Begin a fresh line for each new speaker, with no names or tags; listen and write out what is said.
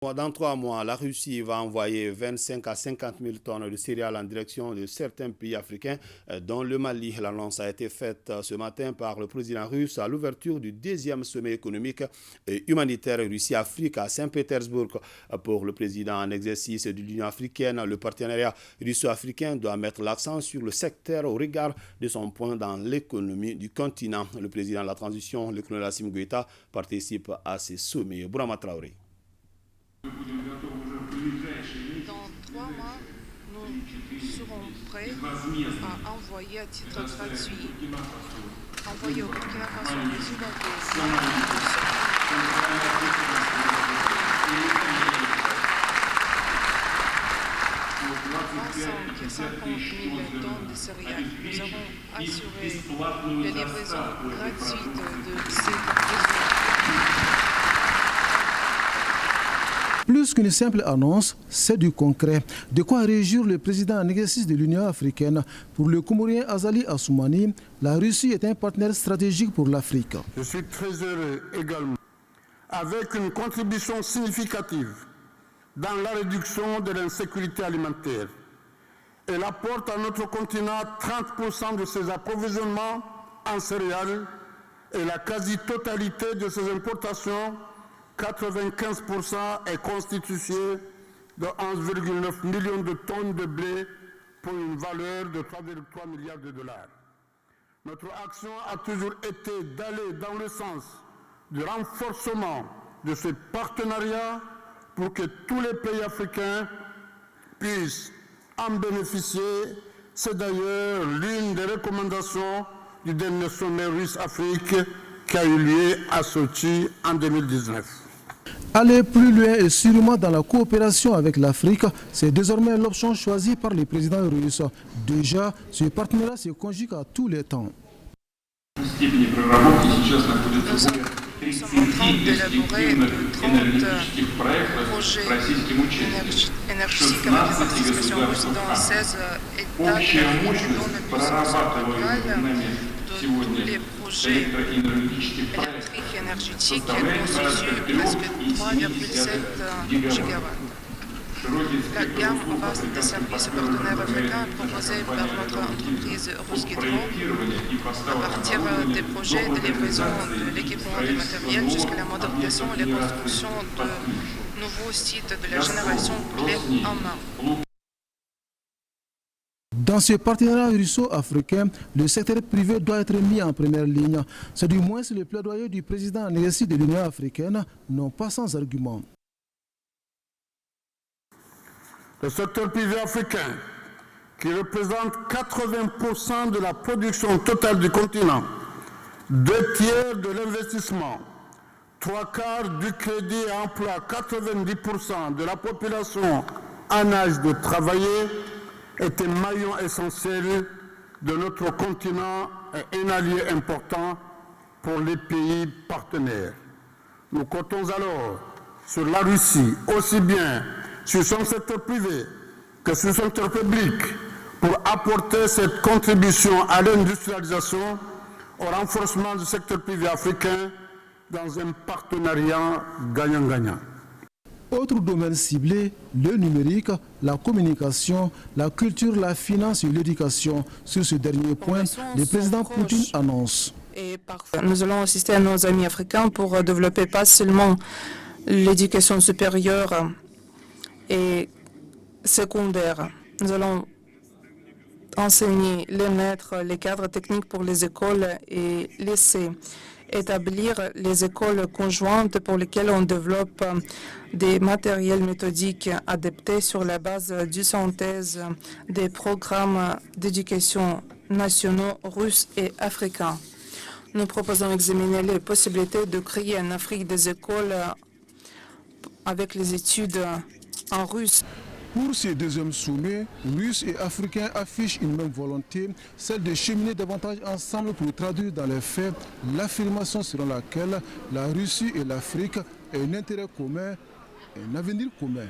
Dans 3 mois, la Russie va envoyer 25 à 50 000 tonnes de céréales en direction de certains pays africains, dont le Mali. L'annonce a été faite ce matin par le président russe à l'ouverture du 2e sommet économique et humanitaire Russie-Afrique à Saint-Pétersbourg. Pour le président en exercice de l'Union africaine, le partenariat russo-africain doit mettre l'accent sur le secteur au regard de son point dans l'économie du continent. Le président de la transition, le colonel Assimi Goïta, participe à ces sommets. Bourama Traoré.
Dans 3 mois, nous serons prêts à envoyer à titre gratuit, envoyer au Burkina Faso les Ougandais, 50 000 tonnes de céréales. Nous avons assuré les livraisons gratuites de ces livraisons.
Plus qu'une simple annonce, c'est du concret. De quoi réjouir le président en exercice de l'Union africaine. Pour le Comorien Azali Assoumani, la Russie est un partenaire stratégique pour l'Afrique.
Je suis très heureux également, avec une contribution significative dans la réduction de l'insécurité alimentaire. Elle apporte à notre continent 30% de ses approvisionnements en céréales et la quasi-totalité de ses importations. 95% est constitué de 11,9 millions de tonnes de blé pour une valeur de 3,3 milliards de dollars. Notre action a toujours été d'aller dans le sens du renforcement de ce partenariat pour que tous les pays africains puissent en bénéficier. C'est d'ailleurs l'une des recommandations du dernier sommet russe-Afrique qui a eu lieu à Sochi en 2019.
Aller plus loin et sûrement dans la coopération avec l'Afrique, c'est désormais l'option choisie par le président russe. Déjà, ce partenariat se conjugue à tous les temps.
Nous sommes en train d'élaborer de 30 projets énergétiques avec la participation russe dans 16 États dans la puissance locale. De tous les projets électriques et énergétiques constituent presque 3,7 gigawatts. La gamme vaste des services partenaires africains proposés par notre entreprise Rusgidro, à partir des projets de livraison de l'équipement et du matériel jusqu'à la modernisation et la construction de nouveaux sites de la génération clé en main.
Dans ce partenariat russo-africain, le secteur privé doit être mis en première ligne. C'est du moins le plaidoyer du président en exercice de l'Union africaine, non pas sans argument.
Le secteur privé africain, qui représente 80% de la production totale du continent, 2 tiers de l'investissement, 3/4 du crédit et emploie 90% de la population en âge de travailler, est un maillon essentiel de notre continent et un allié important pour les pays partenaires. Nous comptons alors sur la Russie, aussi bien sur son secteur privé que sur son secteur public, pour apporter cette contribution à l'industrialisation, au renforcement du secteur privé africain dans un partenariat gagnant-gagnant.
Autres domaines ciblés, le numérique, la communication, la culture, la finance et l'éducation. Sur ce dernier point, le président Poutine annonce.
Et parfois, nous allons assister à nos amis africains pour développer pas seulement l'éducation supérieure et secondaire. Nous allons enseigner les maîtres, les cadres techniques pour les écoles et lycées. Établir les écoles conjointes pour lesquelles on développe des matériels méthodiques adaptés sur la base du synthèse des programmes d'éducation nationaux russes et africains. Nous proposons d'examiner les possibilités de créer en Afrique des écoles avec les études en russe.
Pour ce 2e sommet, Russes et Africains affichent une même volonté, celle de cheminer davantage ensemble pour traduire dans les faits l'affirmation selon laquelle la Russie et l'Afrique ont un intérêt commun et un avenir commun.